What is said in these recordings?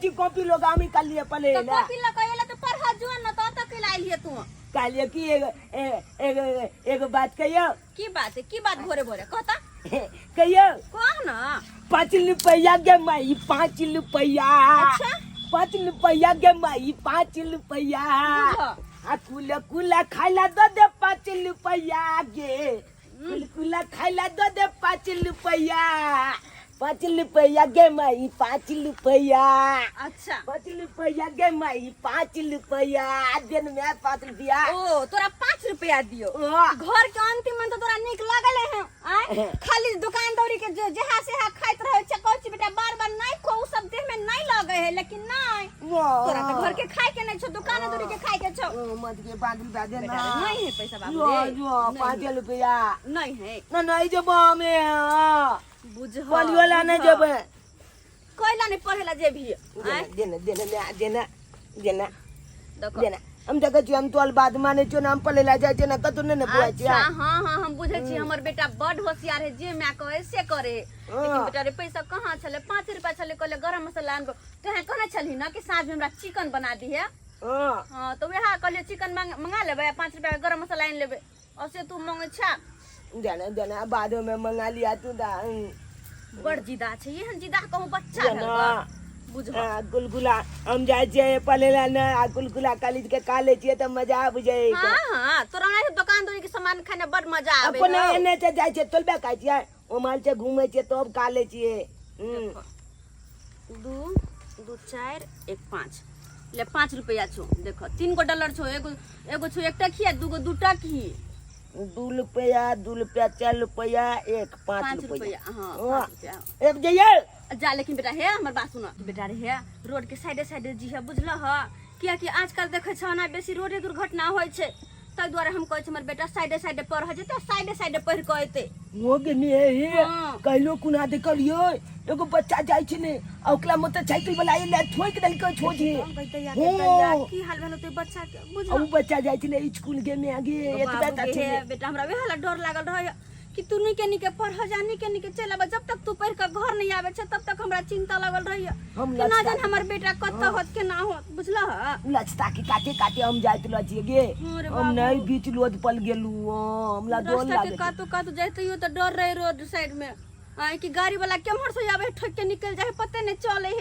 जी copy लोग आमी कर लिए पले तो ना कॉपी लगाइला तो पढ़ा जो न तो तक लाइल है तू कालिए की एक बात कहियो की बात भोरे भोरे कहता कहियो कौन ना 5 रुपया के माई 5 रुपया अच्छा 5 रुपया के माई 5 रुपया आ कुला कुला खाइला दो दे 5 रुपया गे कुला खाइला दो दे 5 रुपया 5 रुपया के माई 5 रुपया अच्छा 5 रुपया के माई 5 रुपया दिन में 5 रुपया ओ तोरा 5 रुपया दियो घर के अंतिम में तो तोरा निक लागल है आय खाली दुकान दौरी के जहाँ से खाइत रहे चकोची बेटा बार बार नहीं खो उ सब देह में नहीं लगे है लेकिन नहीं तोरा तो घर के खाए के नहीं छो दुकान दौरी के खाए के छो मत के 5 रुपया दे ना नहीं है पैसा बाबू रे जो 5 रुपया नहीं है ना नहीं जब हमें बुझ बोलियो लाने जब कोइला नहीं पढ़ेला जे भी आय देना देखो देना हम देखै छी हम तोल बात माने छो ना हम पलेला जाय छै ना कतो ने बुआ छी अच्छा हां हम बुझे छी हमर बेटा बड़ होशियार है जे मैं कहे से करे लेकिन बेटा रे पैसा कहां छले 5 रुपया छले कहले गरम मसाला आनबो तहे कहने छली ना कि साँझ में हमरा चिकन बना दी है हां तो वेहा कहले चिकन मंगा लेबे 5 रुपया गरम मसाला आन लेबे और तू मांगे छा देना बाद में मंगा लिया तू दा बड़ जिदा छै एहन जिदा कहूं बच्चा है बुझ गुलगुला हम जाय छै पलेला ना गुलगुला कॉलेज के काले छिए त मजा आबि जाय हां तोरा नहीं दुकान दौरी के सामान खाने बड़ मजा आबे अपन एने से जाय छै तोलबे खाय छिए ओ माल से घूमे छिए तब काले छिए 2 2 4 1 5 ले 5 रुपया छो देखो 3 गो डॉलर छो एगो छो एक टकिया दूगो दू टकी 2 रुपया 4 रुपया 1 5 रुपया हां 5 रुपया एक जइए जा लेकिन बेटा हे हमर बात सुन बेटा रे हे रोड के साइडे जी है बुझल ह किया कि आजकल देखे छ ना बेसी रोडे दुर्घटना होय छै तै द्वारे हम कहै छी हमर बेटा साइडे पढ़ जेते साइडे पढ़ के एते हो के ने हे कहलो कुना देखलियो एगो बच्चा जाय छै ने ओकला मोटरसाइकिल वाला ले ठोक देल के छोजी की हाल भेलो ते बच्चा के बुझ ओ बच्चा जाय छै ने स्कूल के में आगे एतबे त छै बेटा हमरा वे हाला डर लागल रह कि तू नहीं के पढ़ जानी के चल अब जब तक तू पढ़ के घर नहीं आवे छ तब तक हमरा चिंता लगल रही कि ना जान हमर बेटा कत होत के ना होत बुझला लचता की काटे हम जाइत ल छिए गे हम नहीं बीच लोद पल गेलू हमरा डर लागे कातो जाते हो तो डर रहे रोड साइड में आई कि गाड़ी वाला केमहर से आवे ठोक के निकल जाए पते नहीं चले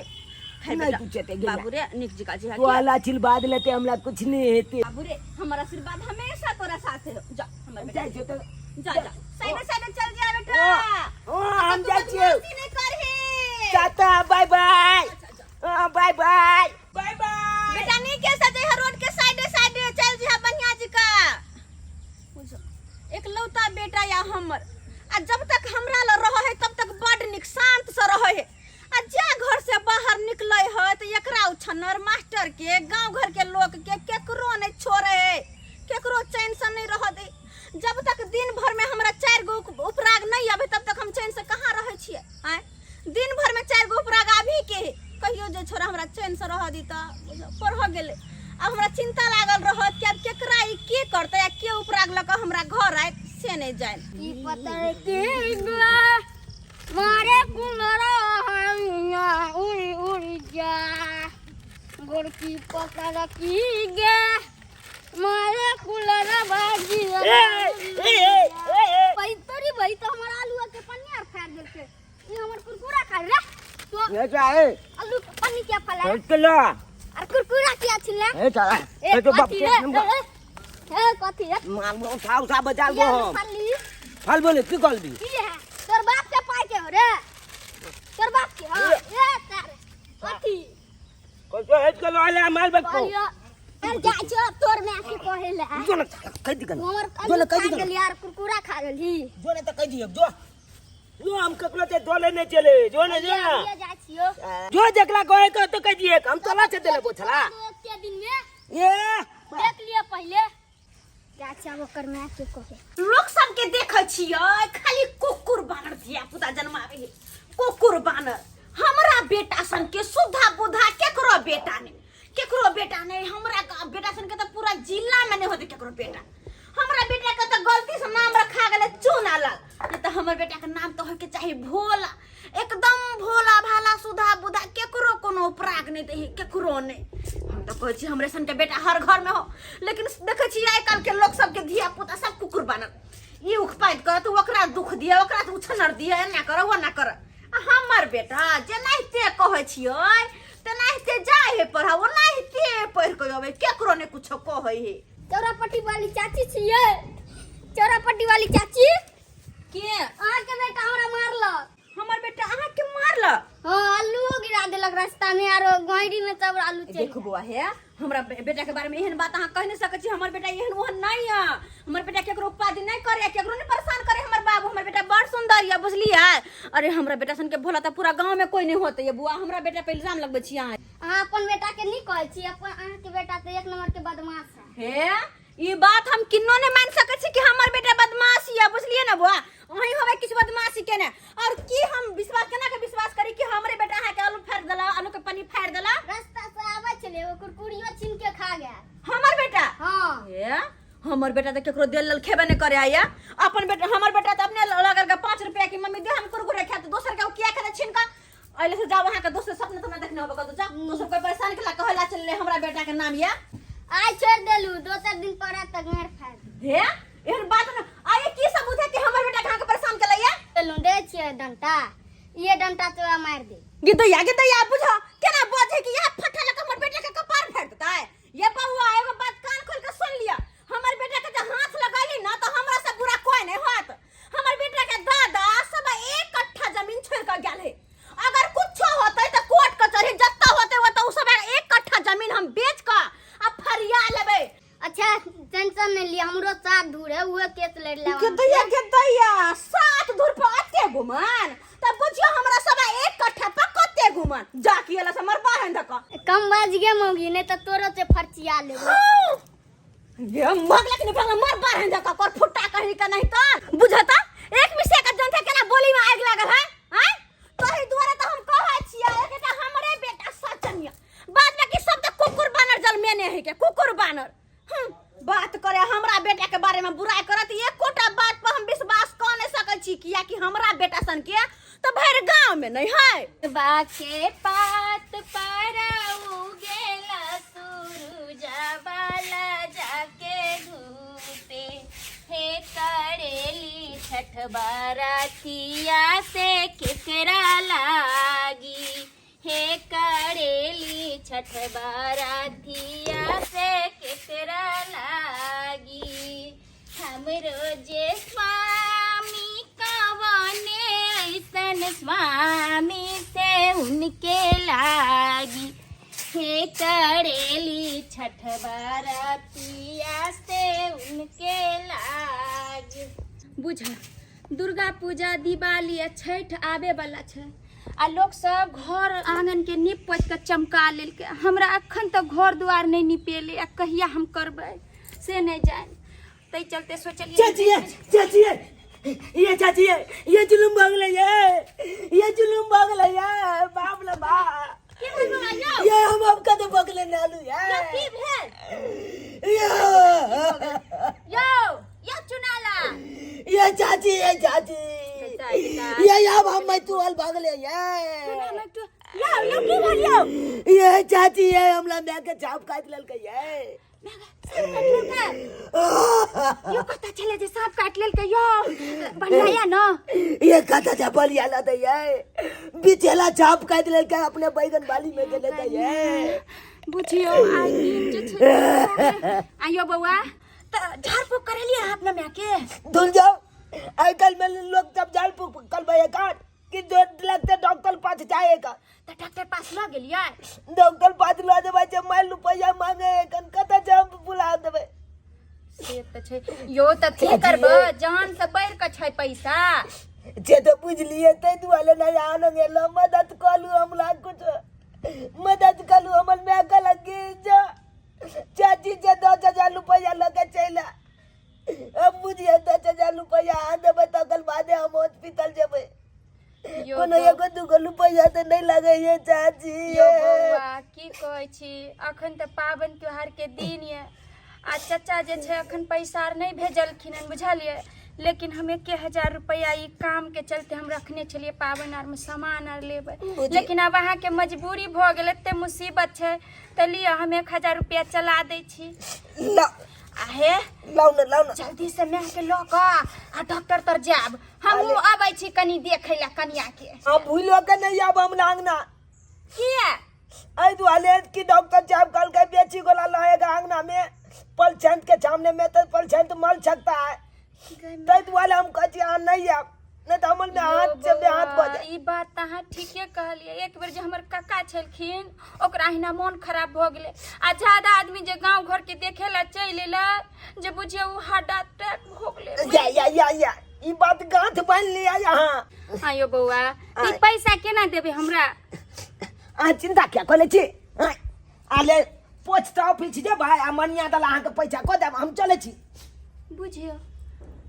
नहीं पूछते गे बाबू रे निक जी का जी तो आला आशीर्वाद लेते हमरा कुछ नहीं हेते बाबू रे हमारा आशीर्वाद हमेशा तोरा साथ है जा हमर जाय जो तो जा साइड चल जा बेटा हम जाय छिए नहीं करही टाटा बाय बाय बेटा नहीं के सजे है रोड के साइड चल जा बनिया जी का एक लौता बेटा या हमर आ जब तक हमरा ल रह है तब तक बड़ निक शांत से रह है आ जा घर से बाहर निकले है तो एकरा उछनर मास्टर के गांव घर के लोग के केकरो नहीं छोड़े है केकरो चैन से नहीं रह दे जब तक दिन भर में हमरा 4 गो उपराग नहीं आवे तब तक हम चैन से कहां रहे छिए आय दिन भर में 4 गो उपराग आभी के कहियो जे छोरा हमरा चैन से रह दी त पढ़ गेले अब हमरा चिंता लागल रहत कि अब केकरा ई के करते या के उपराग लक हमरा घर आए से नहीं जाए की पता है कि मारे कुलरा हैया उड़ी जा गोरकी पकड़ की गे मारे कुलरा बाजी पैतरी भाई तो हमारा आलू के पन्नी फाड़ देल के ई हमर कुरकुरा खा रे तो ये क्या है आलू के पन्नी क्या फला चलो और कुरकुरा क्या छिले ए चला ए तो बाप हे कथि है मार उठा बचा गो फली फल बोले की कल दी की है तोर बाप के पाई के हो रे तोर बाप के हां ए तारे कथि कोई हेज के लाले माल बक को अरे जा जो तोर में आके कहेला जो ना कह दी हमर जो खा गेली यार कुरकुरा खा गेली जो ना तो कह दी जो हम ककलो ते डोले नहीं चले जो ना जा जा छियो जो जकला कहे तो कह दिए हम चला से देले बोछला के दिन में ये देख लिया पहले क्या चाहो कर में आके कहे लोग सब के देखे छियो खाली कुकुर बानर दिया पुता जन्मावे कुकुर बानर हमरा बेटा सन के सुधा बुधा केकरो बेटा ने हमरा बेटा सन के तो पूरा जिला में नहीं होते केकरो बेटा हमरा बेटा के तो गलती से नाम रखा गेले चून अलग ये तो हमर बेटा के नाम तो होके चाहिए भोला, एकदम भोला भाला सुधा बुधा, केकरो कोनो अपराध नहीं दे, केकरो नहीं। हम तो कहै छी हमरे सन के बेटा हर घर में हो, लेकिन देखे छी आइ काल के लोग सब के धिया पुता सब कुकुर बनल। ई उखपाइत कर तो ओकरा दुख दिया, ओकरा तो उछनर दिया, एना कर वो ना कर। हमर बेटा जे नाहिते कहै छियै त नाहिते जाय है पढ़ा, वो नाहिते पढ़ के अबे, केकरो ने कुछो कहै है। चौरापट्टी वाली चाची छियै, चौरापट्टी वाली चाची के अहाँ के बेटा हमरा मारलक। हमर बेटा अहाँ के मारलक? हाँ, आलू गिरा देलक रास्ता में, आरो गोइडी में सब आलू चल। देखो बुआ है, हमरा बेटा के बारे में एहन बात अहाँ कह नहीं सकै छी। हमर बेटा एहन ओहन नहीं है। हमर बेटा केकरो उपाधि नहीं करे, केकरो नहीं परेशान करे। हमर बाबू हमर बेटा बड़ सुंदर है, बुझलिए? अरे हमरा बेटा सन के भोला त पूरा गांव में कोई नहीं होते ये बुआ। हमरा बेटा पे इल्जाम लगबै छी अहाँ। अहाँ अपन बेटा के नहीं कहै छी, अपन अहाँ के बेटा तो एक नंबर के बदमाश है। हे ई बात हम किन्नो नहीं मान सकै छी कि हमर बेटा बदमाशी है, बुझलिए ना बुआ? वही होवे किछ बदमाशी के ने। और की हम विश्वास केना के विश्वास करी कि हमरे बेटा अहाँ के आलू फाड़ देला, आलू के पानी फाड़ देला? रास्ता से आवे चले वो कुरकुरियो छीन के खा गया हमर बेटा। हाँ, हे हमर बेटा तो केकरो दिल लल खेबे नहीं करे आया। अपन बेटा हमर बेटा तो अपने लगल के 5 रुपया की मम्मी दे हम कुरकुरे खाते, दोसर के किया करे छीन का। अइले से जाओ वहां के दोसर सपने तो ना देखने होबे, तो जा दोसर कोई परेशान केला कहला चलले हमरा बेटा के नाम या। आज छोड़ देलू, 2-4 दिन पर तक मार फाड़ हे एहन बात न आये की सबूत है कि हमर बेटा कहां के परेशान केला या? देलू, दे छियै डंटा, ये डंटा तो मार दे। गिद्धैया बुझा केना बोझे कि यह फटा लग हमर बेटा के कपार फाड़ देता है। ये बउआ एगो बात कान खोल के सुन लिया, हमर बेटा के जब हाथ लगैली ना तो हमरा से बुरा कोई नहीं होत। हमर बेटा के दादा सब 1 कट्ठा जमीन छोड़ के गेल है। अगर कुछ होतै त कोर्ट कचहरी जत्ता होतै वो तो उ सब 1 कट्ठा जमीन हम बेच के आ फरिया लेबै। अच्छा टेंशन नहीं लिया, हमरो 7 धूर है, वो केस लड़ ले। गिद्धैया 7 धूर पर अते गुमान त बुझियो हमरा सब 1 कट्ठा पर कते गुमान जाकी एला से मरबा है दक। कम बज गे मौगी, नहीं तो तोरो से फर्चिया लेबो। ये मगला के निकल मरबा है दक कर फुट्टा कहीं का नहीं तो बुझता। एक मिसे का जनता केना बोली में आग लागल है हैं? तोही दुआरे त हम कहै छियै बेटा हमरे बेटा सचनिया, बाद में कि सब त कुकुर बानर जल में नहीं है के कुकुर बानर। बात करे हमरा बेटा के बारे में बुराई करत, एकोटा बात पर हम विश्वास क नहीं सकै छी, किया कि हमरा बेटा सन के तो भर गांव में नहीं है। बाके पात पर उगेला सूरज वाला जाके घूटे, हे करेली छठ बारातिया से केकरा लागी, हे करेली छठ बारातिया से केकरा लागी। हमरो जे स्वामी कवने ऐसन स्वामी से उनके लागी, हे करेली छठ बारातिया से उनके लागी। बुझा दुर्गा पूजा दिवाली आ छठ आवे वाला छै आ लोग सब घर आंगन के नीप पोत के चमका लेल के। हमरा अखन तक घर द्वार नहीं निपेले, आ कहिया हम करबै से नहीं जान। तै चलते सोचलिए चाची ये चाची ये जुलुम भागले ये जुलुम भागले ये बाप रे बाप। ये हम अब कदे बगले नालू है की भेल यो चुनाला ये चाची ये अब हम मैं तू हल भागले यो की भलियो ये चाची ये हमला मैं के चाप काट लेल के ये यो कता चले जे सांप काट लेल के यो बढ़िया न। ये कता चपल याला दे ये बिचेला चाप काट लेल के अपने बैगन बाली में गेले के ये बुझियो आई दिन जे छै आयो बउआ त झाड़ फूक करे लिया अपना में के धुल जाओ। आई कल में लोग जब झाड़ फूक कल भाई काट कि जो लगते डॉक्टर पास जाएगा त डॉक्टर पास ल गेलियै। डॉक्टर पास ल देबै जब मैं रुपया मांगे कन कता जब बुला देबै से त छै यो त की करबो जान से बढ़ के छै पैसा। जे तो बुझलिए तै दुआले नहीं आनंगे लो मदद कलू हमला कुछ मदद कलू हमर मैं का लगे जा चाची जे 10,000 रुपया लगे चला। अब बुझिए 10,000 रुपया आ देबै त कल बादे हम हॉस्पिटल जेबै। कोनो एगो दूगो रुपया तो नहीं लगे ये चाची। यो बउआ की कहै छी अखन त पाबन त्योहार के दिन ये आ चाचा जे छै अखन पैसा नहीं भेजलखिन हन बुझलिए, लेकिन हम 1,000 रुपया ई काम के चलते हम रखने छलिए पावन आर में सामान आर लेबै, लेकिन अब अहाँ के मजबूरी भ गेल, एते मुसीबत छै त लिअ हम 1,000 रुपया चला दै छी। आहे लाउ न जल्दी से मैं के ल क आ डॉक्टर तर जाब, हम आबै छी कनी देखै ला कनिया के। अब भूलो के नहीं आब हम अंगना किया आई दुआले कि डॉक्टर साहब कल के बेची गोला लाएगा अंगना में पलछंत के सामने में, तो पलछंत मल सकता है, तै दुआले हम कहती नहीं आब, नहीं तो हमर में हाथ से हाथ भ जाए। ई बात तहाँ ठीके कहलिए। एक बेर जे हमर काका छलखिन ओकरा हिना मन खराब भ गेले, आ ज्यादा आदमी जे गांव घर के देखे ला चल एला जे बुझियो उ हार्ट अटैक भ गेले। या ई बात गांठ बन लिया यहाँ। आयो बौआ ई पैसा केना देबे हमरा? आ चिंता क्या करे छी? आले पोस्ट ऑफिस जे भाई आ मनिया दला अहाँ के पैसा को देब, हम चले छी। बुझियो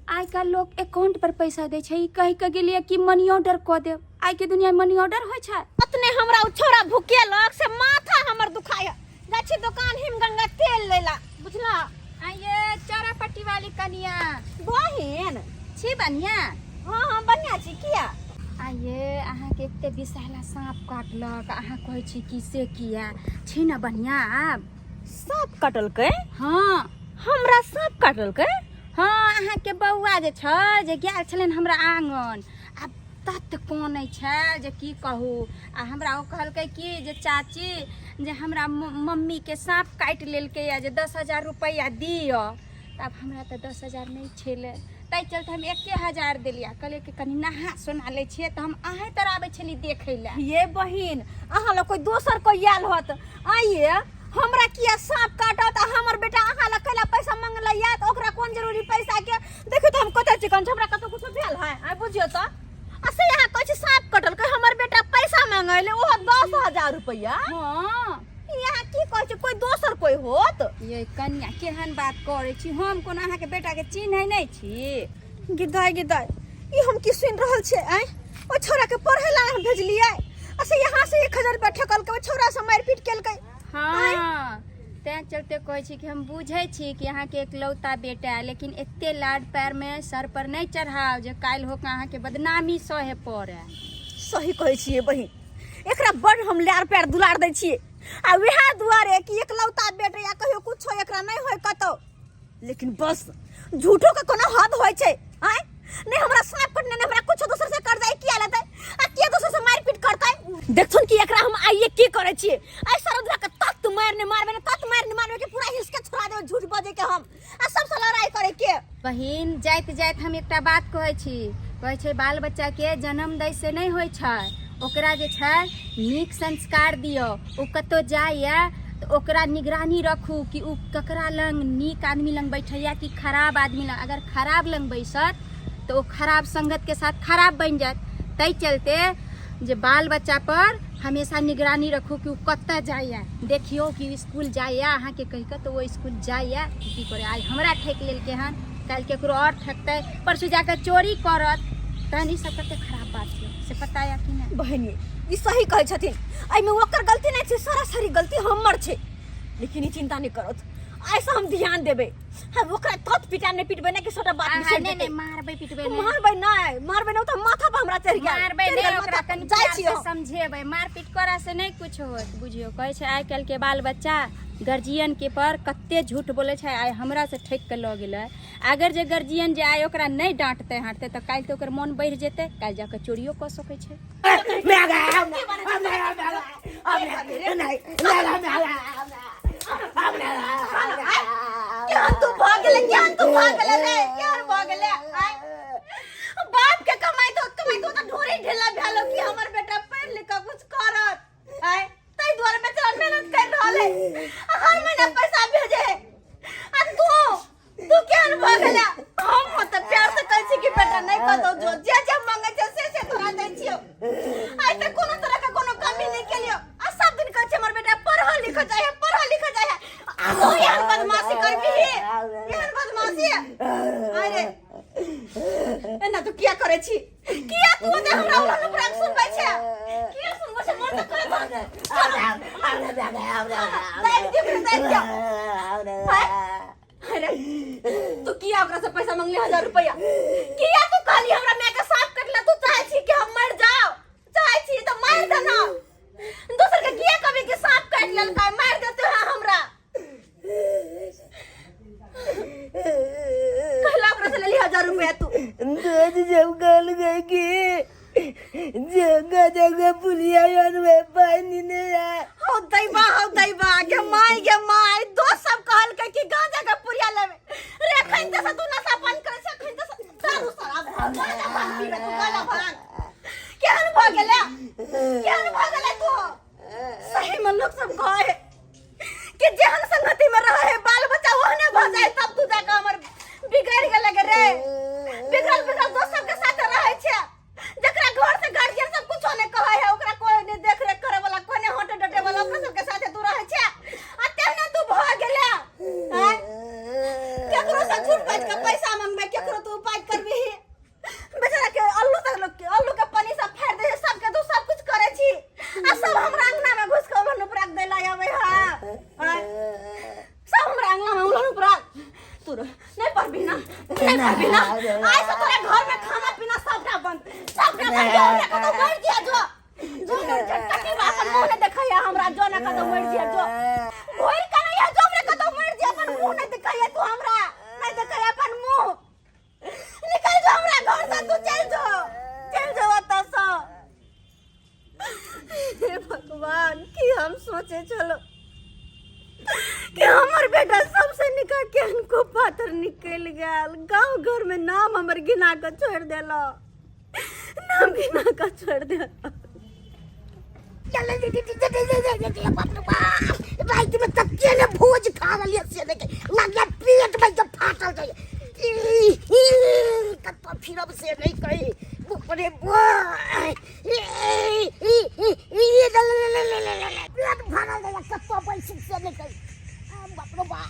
आइ काल लोग अकाउंट पर पैसा दे छै, ई कहि के गेलिए कि मनी ऑर्डर क देब। आइ के दुनिया में मनी ऑर्डर होय छै? अतने हमरा उ छोरा भुकेलक से माथा हमर दुखाय। जाइ छी दुकान हिमगंगा तेल लेला, बुझला? आइए चौरापट्टी वाली कनिया बहिन छी बढ़िया? हां बढ़िया छी। किया? आइए अहाँ के एते विषैला सांप काटलक, अहाँ कहै छी कि से किया छी ना बढ़िया? आब सांप काटलकै? हाँ हमरा सांप काटलकै? हाँ अहाँ के बौआ जे छ जे गेल छलन हमरा आंगन, आब तत कोनै छै जे की कहू। आ हमरा ओ कहलकै कि जे चाची जे हमरा मम्मी के सांप काटि लेलकै या जे 10,000 रुपया दियो। तब हमरा तो 10,000 नहीं छेले, ताहि चलते हम 1,000 देलिया। कहले कि कनी नहा सोना ले छिए तो हम अहे तर आबै छली देखै ला। ये बहिन अहाँ ल कोई दोसर कोई आयल होत। आइए हमरा किया सांप काटत आ हमर बेटा अहाँ ल कैला पैसा मांगले या त ओकरा कोन जरूरी पैसा के? देखो त हम कतै चिकन हमरा कतो कुछ भेल है? आ बुझियो त असे यहाँ कहै छी सांप कटल के हमर बेटा पैसा मांगले ओहो 10,000 रुपया। हाँ यहाँ की कहै छी कोई दोसर कोई होत? ये कन्या केहन बात करै छी? हम कोन अहाँ के बेटा के चिन्है नै छी? गिदाई ई हम की सुन रहल छे? आइ ओ छोरा के पढ़े ला हम भेजलिए, असे यहाँ से 1,000 रुपया ठकल के ओ छोरा से मारपीट केलकै। हाँ तैं चलते कहै छी कि हम बुझै छी कि अहाँ के एकलौता बेटा है, लेकिन एते लाड पैर में सर पर नहीं चढ़ाओ जे काल होके अहाँ के बदनामी सहे पड़े। सही कहै छिए बहिन, एकरा बड़ हम लार पैर दुलार दै छिए, आ वह दुआरे कि एकलौता बेटा या कहियो कुछो एकरा नहीं होय कतो। लेकिन बस झूठो के कोनो हद होय छै। आय नहीं हमरा सांप कटने ने हमरा कुछ दोसर से कर जाए किया लेतै आ के दोसर से मारपीट करतै? देखथुन कि एकरा हम आइए की करे छिए। आइ सरदुआ के तत मारने मारबे ने तत मारने मारबे के पूरा हिसके छोड़ा देबे झूठ बजे के हम आ सब से लड़ाई करे के। बहिन जाइत जाइत हम एकटा बात कहै छी, कहै छै बाल बच्चा के जन्म दै से नहीं होय छै, ओकरा जे छै नीक संस्कार दियो। ओ कतो जाइए तो ओकरा निगरानी रखू कि उ ककरा लंग नीक आदमी लंग बैठैया कि खराब आदमी लंग। अगर खराब लंग बैसत तो वो खराब संगत के साथ खराब बन जात। तै चलते जे बाल बच्चा पर हमेशा निगरानी रखू कि उ कत्ता जाइए। देखियो कि स्कूल जाइए, अहाँ के कहि के तो वो स्कूल जाइए की करे। आज हमरा ठेक लेलकै हन, काल केकरो और ठेकतै, परसू जाकर चोरी करत, तहन ई सब कते खराब बात छै से पता या कि नहीं? बहनी ई सही कहै छथिन, एहि में ओकर गलती नहीं छै, सरासरी गलती हमर छै। लेकिन ई चिंता नहीं करत, ऐसा हम ध्यान देबे। हम ओकरा तत पिटा नहीं पिटबे नहीं कि छोटा बात नहीं नहीं मारबे पिटबे नहीं, मारबे नहीं तो माथा पर हमरा चढ़ गया। मारबे नहीं, ओकरा कनी प्यार से समझेबे। मारपीट करा से नहीं कुछ होत। बुझियो कहै छै आइ काल के बाल बच्चा गार्जियन के पर कते झूठ बोले छै। आइ हमरा से ठेक के ल गेलै, अगर जे गार्जियन जे आइ ओकरा नहीं डांटते हांटते तो काल तो ओकर मन बढ़ जेते, काल जाके चोरियो क सकै छै। क्या तू भाग ले रे? क्या भाग ले? बाप के कमाई तो ढोरी ढेला भेलो कि हमर बेटा पढ़ लिख के कुछ करत। आय तै द्वारा बेचारा मेहनत कर रहले, हर महीना पैसा भेजे। आ तू क्या भाग ले? हम तो प्यार से कहै छी कि बेटा नहीं कतो जो जे मांगे छै से तोरा दै छियो। आय त कोनो तरह के कोनो कमी नहीं केलियो। आ सब दिन कहै छै हमर बेटा पढ़ लिख जाए। तू यार बदमाशी करबी, यार बदमाशी। अरे एना तू क्या करे छी? किया तू जे हमरा ओला प्राक सुनबै छै? किया सुनबै छै? मन त करे अरे तू किया किया ओकरा से पैसा मांगले 1000 रुपया किया तू कहली हमरा मैं के सांप कटला तू चाहे छी कि हम मर जाओ चाहे छी तो मार दे ना दूसर के किया कभी कि सांप काट लेल का मार देते हैं हमरा कहला ओकरा से ले ली 1000 रुपया तू रोज जब गल गई कि जगह जगह पुलिया में पानी नहीं आया हो दैबा के माई दोस्त सब कहल के कि गांजा का पुरिया लेवे रे खइन से तू नशा पान करे से खइन से दारू शराब गांजा पान पीवे तू गांजा भान केहन भ गेले तू सही में लोग सब कहे कि जेहन संगति में रहे बाल बच्चा ओहने भ जाए तब तू जाके हमर बिगड़ गेले गे रे बिगड़ दोस्त सब के साथ रहे छे जकरा घर से गार्जियन सब कुछ ने कहे है ओकरा कोई नहीं देख रेख करे वाला कोई नहीं हटे डटे वाला ओकरा सब के साथे तू रहे छे आ तेने तू भ गेले हैं केकरो से छूट पाट के पैसा मांगबे केकरो तू उपाय करबी बेचारा के अल्लू के पानी सब फेर दे सब के तू सब कुछ करे छी आ सब हमरा अंगना में घुस के उलन पर रख देला आवे हां सब हमरा अंगना में उलन पर तू नहीं पढ़बी ना आज से तोरे घर में खाना पीना सबका बंद हमरा का तो मर दिया जो झटकटी बात मुंह ने देखैया हमरा जो ना का तो मर दिया जो होई का नहीं जो हमरा का तो मर दिया अपन मुंह ने देखैया तू हमरा नहीं देखैया अपन मुंह निकल जो हमरा घर से तू चल जो आता सा हे भगवान की हम सोचे चलो कि हमर बेटा सबसे निकाह के इनको पातर निकल गया गांव घर में नाम हमर गिना के छोड़ देला नाम गिना के छोड़ देला चले रात में तकिए ने भोज खा लिया से देखे लगा पेट में जब फाटल गई कत्तो फिरब से नहीं कही ऊपरे पेट भरल गया कत्तो बैठ से नहीं कही बाप रे बा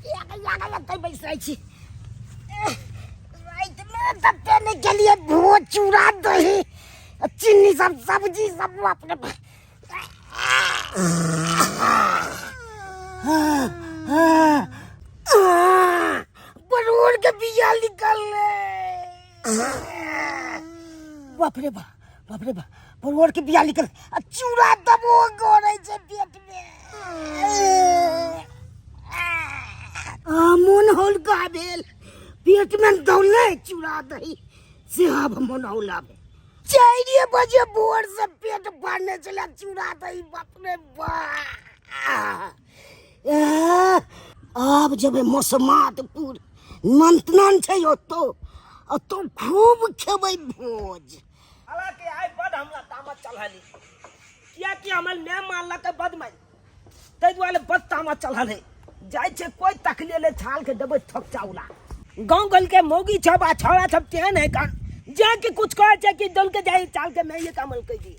या कई बैठ रही छी रात में तत्ते ने के लिए भोज चूड़ा दही चीनी सब सब्जी सब अपने बरूर के बिया निकल बाप रे बा बरूर के बिया निकल चूड़ा दबो गोरे से पेट में मन होल का भेल पेट में दौले चूड़ा दही से अब मन होला 4 बजे भोर से पेट भरने चला चूड़ा दही बाप रे बा अब जब मौसमातपुर मंतनन छै तो खूब खेबै भोज हालांकि आइ बड हमरा तामत चढ़ली किया कि हमर ने मानला के बदमाश तै दुआरे बद तामत चढ़ल है जाय छै कोई तकले ले छाल के देबै थक चाउला गांव गल के मौगी छ बा छौड़ा सब तेहन है कान जाके कुछ कहे छै कि दल के जाई चाल के मैं ये कमल कह दी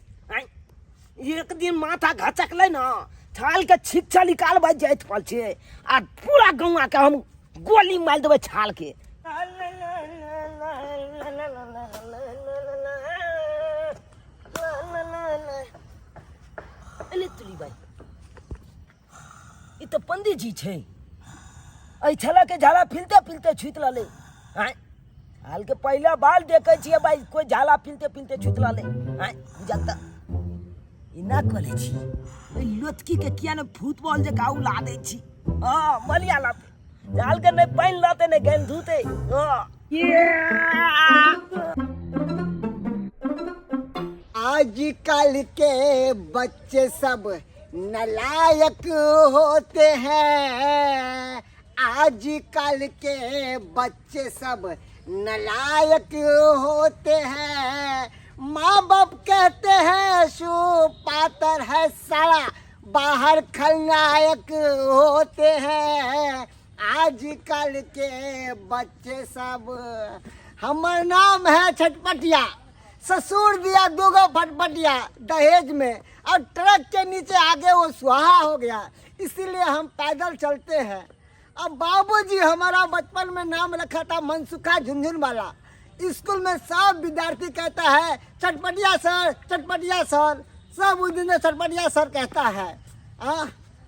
एक दिन माथा घचकले ना छाल के छिक्छा निकालबा जाइत पल छे आ पूरा गौवा के हम गोली मार देबै छाल के अले तुली भाई ई तो पंडित जी छै ऐ छला के झाला फिलते छुत लले हाल के पहला बाल देखे छिए भाई कोई झाला फिलते छुत लले बुझाता इना कले छी लोटकी के किया ने फुटबॉल जे का उला दे छी हां मलिया ला झाल के नहीं पानी लाते नहीं गेल धुते आजकल के बच्चे सब नालायक होते हैं आजकल के बच्चे सब नालायक होते हैं माँ बाप कहते हैं सो पातर है सारा बाहर खलनायक होते हैं आजकल के बच्चे सब हमार नाम है छटपटिया ससुर दिया 2 फटपटिया दहेज में और ट्रक के नीचे आगे वो सुहा हो गया इसीलिए हम पैदल चलते हैं अब बाबूजी हमारा बचपन में नाम रखा था मनसुखा झुनझुन वाला स्कूल में सब विद्यार्थी कहता है चटपटिया सर सब उस दिन चटपटिया सर कहता है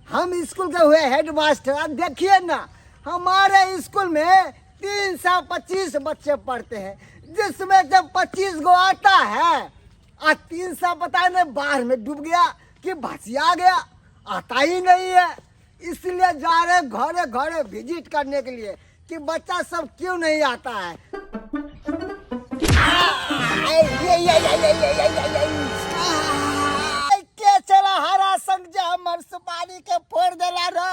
हम स्कूल के हुए हेड मास्टर अब देखिए ना हमारे स्कूल में 325 बच्चे पढ़ते हैं, जिसमें जब 25 गो आता है और 300 पता नहीं बाहर में डूब गया कि भसिया गया, आता ही नहीं है। इसलिए जा रहे घरे घरे विजिट करने के लिए कि बच्चा सब क्यों नहीं आता है। के चला हरा समझा मन सुपारी के फोड़ देला रो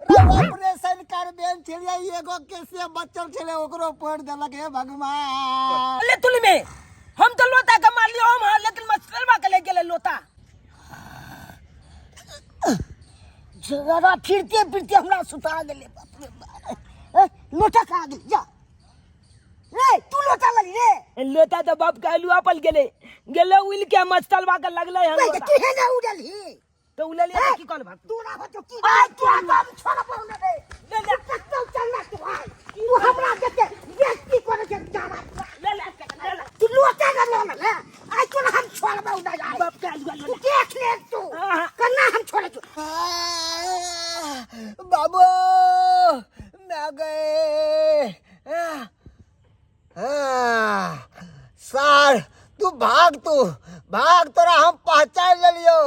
ऑपरेशन कर बेन छलिया एगो कैसे बच्चल छले ओकरो फोड़ देलक हे भगवान। ले तुल में हम तो लोटा का मार लियो हम, हाँ, लेकिन मस्तरवा के ले गेले लोटा। जरा फिरते फिरते हमरा सुता गेले, बाप रे बाप। लोटा कहा गेल जा रे, तू लोटा लगी रे। लोटा तो बाप कहलू अपल गेले उइल के मस्तलवा के लगले हम लोटा। तू है ना उड़ल ही तो उले ले की कल भाग तू ना हो तो की आ तू हम छोड़ पाऊ ना रे। ले तू चल ना तू भाई, तू हमरा के बेइज्जती करे के जाना ले तू लोटा ना ले आ तू ना हम छोड़ पाऊ ना यार। बाप कहलू तू देख ले तू करना हम छोड़ तू। बाबू मैं गए सर, तू भाग तोरा हम पहचान ले लियो,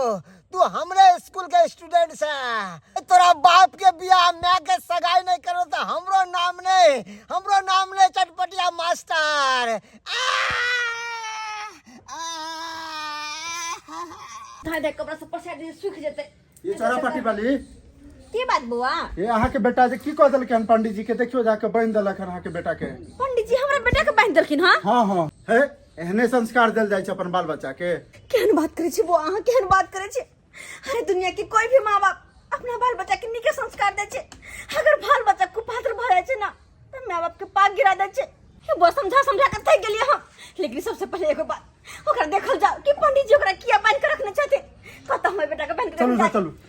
तू हमरे स्कूल के स्टूडेंट है। तोरा बाप के बियाह मैं के सगाई नहीं करो तो हमरो नाम नहीं चटपटिया मास्टर। धाय कपड़ा सब पसार सूख जेते। ये चौरापट्टी वाली की बात बुआ? ये अहाँ के बेटा जे की कह देलक हन पंडित जी के, देखियो जाके बांध देलक हन अहाँ के बेटा के। पंडित जी हमरा बेटा के बांध देलखिन। हां हाँ हाँ है, एहने संस्कार देल जाय छै अपन बाल बच्चा के। केहन बात करे छी बुआ, अहाँ केहन बात करे छी? अरे दुनिया के कोई भी माँ बाप अपना बाल बच्चा के नीके संस्कार दे छै। अगर बाल बच्चा कुपात्र भ जाय छै ना त माँ बाप के पाग गिरा दे छै। ये बुआ समझा के थक गेलिए हम। लेकिन सबसे पहले एगो बात ओकरा देखल जाओ कि पंडित जी ओकरा किया बांध के रखने छथि। कत हमर बेटा के बांध के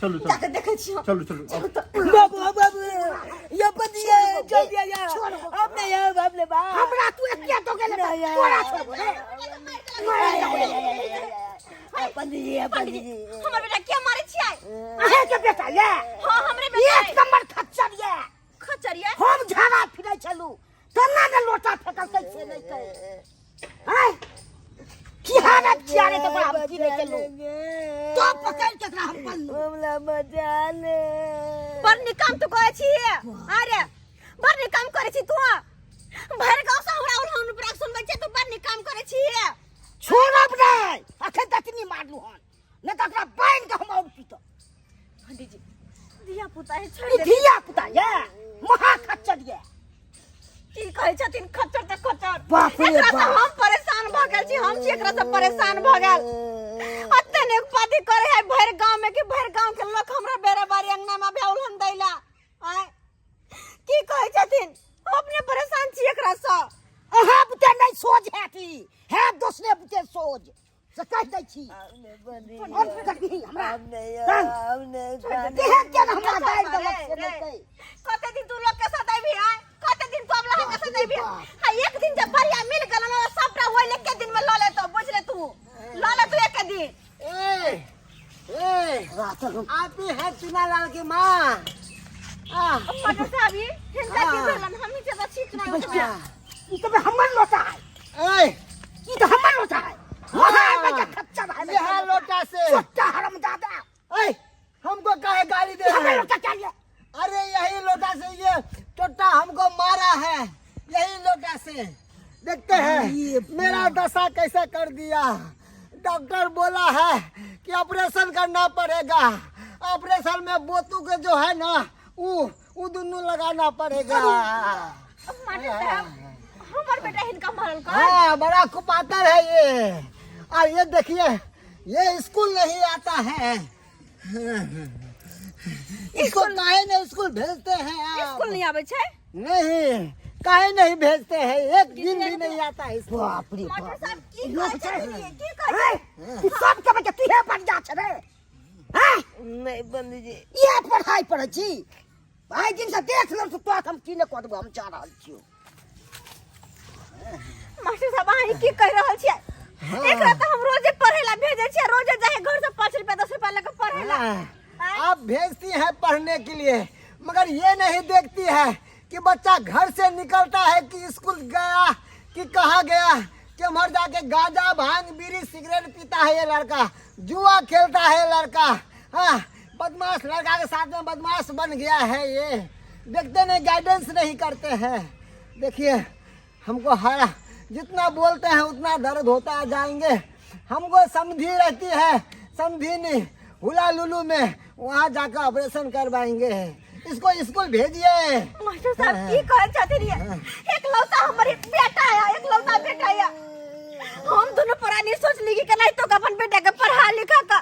चलू जाके देखे छी हम। चलू बाबू ये बदिया चल दिया यार। अब नहीं है बाप रे बाप। हमरा तू एकिया तो गेले तोरा छोड़ रे। पंडित जी हमर बेटा किया मारे छी आय? अहे के बेटा ये हां हमरे बेटा एक नंबर खच्चर ये। खचरिया हम झाड़ा फिरै छलू तना ने लोटा फेकल कैसे नहीं कहे हैं की हालत चारे तो बड़ा की नहीं चलो तो पकड़ के हम पल्लू हमला बचा ले। पर निकाम तो करे छी। अरे बर निकाम करे छी तू। भर गांव से हमरा उन पर सुनबै छै तो बर निकाम करे छी। छोड़ब नहीं अखन ततनी मारलू हन न त एकरा बांध के हम और पीतो। पंडित जी दिया पुता है छोड़ दे। धिया पुता ये महा खच्चर ये की कहै छथिन खच्चर त खच्चर। बाप रे एकरा से बाप। हम परेशान भ गेल छी। हम छी एकरा से परेशान भ गेल। अते ने पादी करे है भर गांव में कि भर गांव के लोग हमरा बेरे बारी अंगना में बेउलन दैला। आय की कहै छथिन अपने परेशान छी एकरा से। अहा बुते नहीं सोच है थी है दूसरे बुते सोच से कह दै छी। और कहीं हमरा देह के हमरा दाई दलक से नहीं कते दिन तू लोग के साथ आबी है? कते दिन तू अपना के साथ आबी? हां एक दिन जब बढ़िया मिल गेल ना सबटा होय ले के दिन में ल ले तो बुझ ले तू ल ले तू एक दिन। आप ही है चुनालाल की माँ। मटर साहब ये हिंदा की बोलन हम ही ज्यादा ठीक ना होता। ये तो हमर लोटा है। ये तो हमर लोटा है। हां बच्चा खच्चा है। यहां लोटा से छोटा हरामजादा। हमको काहे गाली दे रहे हो? अरे यही लोटा से ये टोटा हमको मारा है, यही लोटा से। देखते हैं मेरा दशा कैसे कर दिया। डॉक्टर बोला है कि ऑपरेशन करना पड़ेगा। ऑपरेशन में बोतू के जो है ना वो दोनों लगाना पड़ेगा। मटर साहब हमर बेटा हिनका मारल का। हाँ बड़ा कुपातर है ये। और ये देखिए ये स्कूल नहीं आता है। इसको काहे नहीं स्कूल भेजते हैं आप? स्कूल नहीं आवे छै? नहीं काहे नहीं भेजते हैं, एक दिन भी नहीं आता है। बाप रे मटर बाप। साहब की कहै छथिन? की कहै? तू सब के बच्चा तुहे पढ़ जा छ रे। हैं नहीं पंडित जी ये पढ़ाई पढ़ै छी भाई दिन से देख लो तो हम की न कह देबो हम चाह रहल छी। मास्टर साहब अहाँ की कह रहल छियै? एकरा त हम रोजे पढ़े ला भेजै छियै, रोजे जाए घर से 5 रुपया 10 रुपया लेके पढ़े ला। आप भेजती हैं पढ़ने के लिए, मगर ये नहीं देखती है कि बच्चा घर से निकलता है कि स्कूल गया कि कहाँ गया, कि मर जाके गांजा भांग बीड़ी सिगरेट पीता है ये लड़का, जुआ खेलता है ये लड़का। हाँ, बदमाश लड़का के साथ में बदमाश बन गया है ये। देखते नहीं, गाइडेंस नहीं करते हैं। देखिए हमको हर जितना बोलते हैं उतना दर्द होता जाएंगे। हमको समझी रहती है, समझी नहीं, हुला लुलू में वहाँ जाकर ऑपरेशन करवाएंगे। इसको स्कूल भेजिए। मास्टर साहब की कहे चाहते रहिए, एक लौता हमारी बेटा है, एक लौता बेटा है। हम दोनों पुरानी सोच ली कि नहीं तो अपन बेटा के पढ़ा लिखा का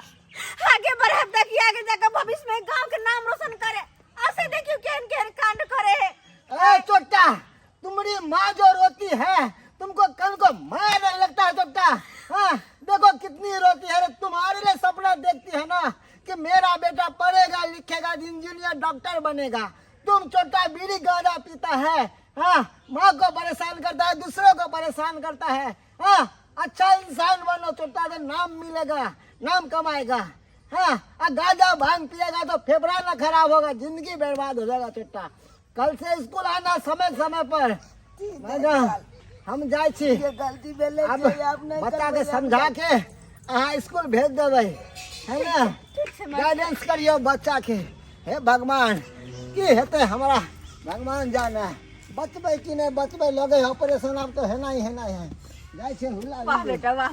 आगे बढ़े, ताकि आगे जाकर भविष्य में गांव के नाम रोशन करे। ऐसे देखियो केन केन कांड करे है। ए चोटा, तुम्हारी माँ जो रोती है तुमको कल को मार नहीं लगता है चोटा? हाँ, देखो कितनी रोती है। तुम्हारे लिए सपना देखती है ना कि मेरा बेटा पढ़ेगा लिखेगा इंजीनियर डॉक्टर बनेगा। तुम छोटा बीड़ी गांजा पीता है, हाँ, माँ को परेशान करता है, दूसरों को परेशान करता है। हाँ, अच्छा इंसान बनो छोटा, तो नाम मिलेगा, नाम कमाएगा। हाँ, गांजा भांग पिएगा तो फेफड़ा ना खराब होगा, जिंदगी बर्बाद हो जाएगा छोटा। कल से स्कूल आना समय समय पर। हम जाए छी, अब बच्चा के समझा के अहाँ स्कूल भेज देवे, है ना? गाइडेंस करियो बच्चा के। हे भगवान, की हेते हमारा भगवान जाने, बचबे कि नहीं बचबे, लगे ऑपरेशन अब तो है नहीं है। जाय छे हुला। वाह बेटा वाह,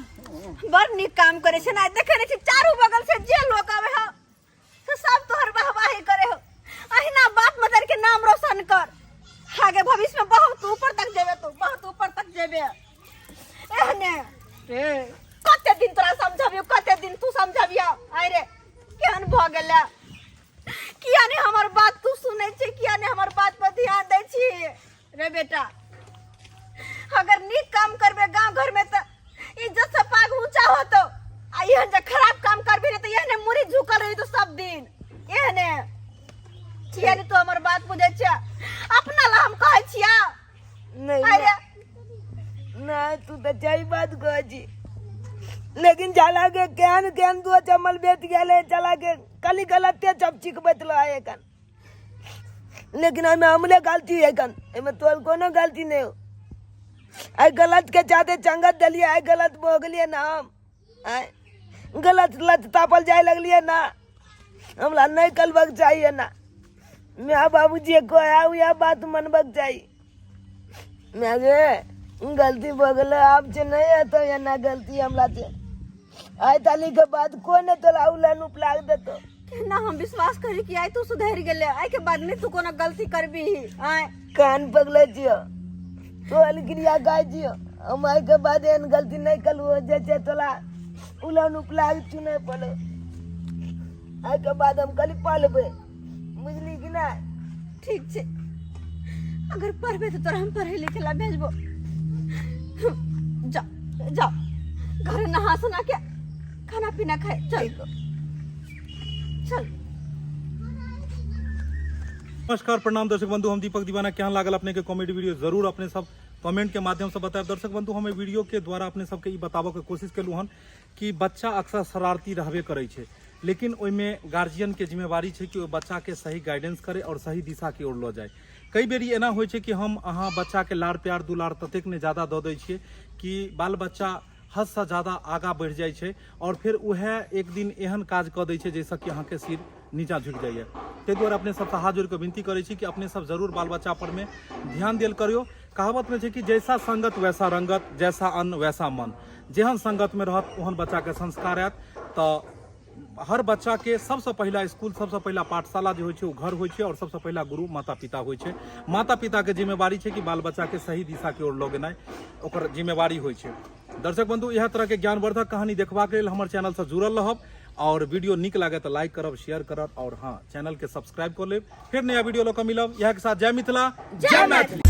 बड़ निक काम करे छे ना। देखे नहीं चारों बगल से जे लोग आवे हो तो सब तोहर वाहवाही करे हो। अहिना बाप मदर के नाम रोशन कर, आगे भविष्य में बहुत ऊपर तक जेबे, तो बहुत ऊपर तक जेबे। एहने कते दिन तोरा समझाबियो, कते दिन तू समझाबियो। आइ रे केहन भ गेला, किया ने हमर बात तू सुनै छी, किया ने हमर बात पर ध्यान दै छी रे बेटा। अगर नीक काम करबे गांव घर में तो इज्जत से पाग ऊंचा होतो। आ एहन जे खराब काम करबे ने तो एहने मुरी झुकल रही तो सब दिन। एहने किया ने तो हमर बात बुझै छ, अपना ला हम कहै छिया। नहीं अरे ना, तू तो सही बात कह छी, लेकिन चला के केहन केहन दो चमल बेच गेले, चला के कली गलते चपचिक बतलो है कन। लेकिन हमें हमले गलती है कन, एमे तोर कोनो गलती नहीं हो। आई गलत के चाहते चंगत दलिए, आई गलत भोगलिए ना, हम आई गलत लत तापल जाए लगलिए ना, हमला नहीं कलबक चाहिए ना। मैं बाबूजी को आया या बात मनबक चाहिए। मैं गे गलती भोगले आपसे नहीं है तो या ना गलती हमला से आई ताली के बाद कोने तो लाउलन उपलाग देतो ना। हम विश्वास करी कि आई तू सुधर गेले, आई के बाद नहीं तू कोनो गलती करबी ही। आय कान पगले जियो तो अलगिरिया गाय जियो, हम आई के बाद एन गलती नहीं कलू जैसे तोला उलन उपलाग चुने पड़ो। आई के बाद हम कली पालबे, बुझली कि ना? ठीक छे, अगर पढ़बे तो तोरा हम पढ़े लिखे ला भेजबो। जा जा घर नहा सुना के खाना पीना खाए, चल चल। नमस्कार, प्रणाम दर्शक बंधु, हम दीपक दीवाना। क्या लागल अपने के कॉमेडी वीडियो जरूर अपने सब कमेंट के माध्यम से बताएं। दर्शक बंधु, हमें वीडियो के द्वारा अपने सबके ई बताबो के कोशिश केलू हन कि बच्चा अक्सर शरारती रहबे करे छे, लेकिन ओइमे गार्जियन के जिम्मेवारी छे कि ओ बच्चा के सही गाइडेंस करे और सही दिशा की ओर लो जाए। कई बेरी एना होइ छे कि हम अहाँ बच्चा के लाड़ प्यार दुलार ततेक ने ज्यादा दऽ दै छियै कि बाल बच्चा हद से ज्यादा आगा बढ़ जाए छे और फिर उहे एक दिन एहन काज कऽ दै छे जैसे कि अहाँ के सिर नीचा झुक जाइए। ताहि दुआरे अपने सबसे हाथ जोड़ के विनती करै छी कि अपने सब जरूर बाल बच्चा पर में ध्यान दियल करियो। कहावत में छे कि जैसा संगत वैसा रंगत, जैसा अन्न वैसा मन। जेहन संगत में रहत ओहन बच्चा के संस्कार आयत। तो हर बच्चा के सबसे पहला स्कूल, सबसे पहला पाठशाला जो होय घर होय और सबसे पहला गुरु माता पिता होय। माता पिता के जिम्मेवारी है कि बाल बच्चा के सही दिशा की ओर लऽ गेनाइ ओकर जिम्मेवारी होय। दर्शक बंधु, यह तरह के ज्ञानवर्धक कहानी देखबाक लेल हमर चैनल से जुड़ल रहब और वीडियो निक लागे तो लाइक करब, शेयर करब और हाँ, चैनल के सब्सक्राइब कर लेब। फिर नया वीडियो लऽ कऽ मिलब। यह के साथ जय मिथिला, जय मैथिली।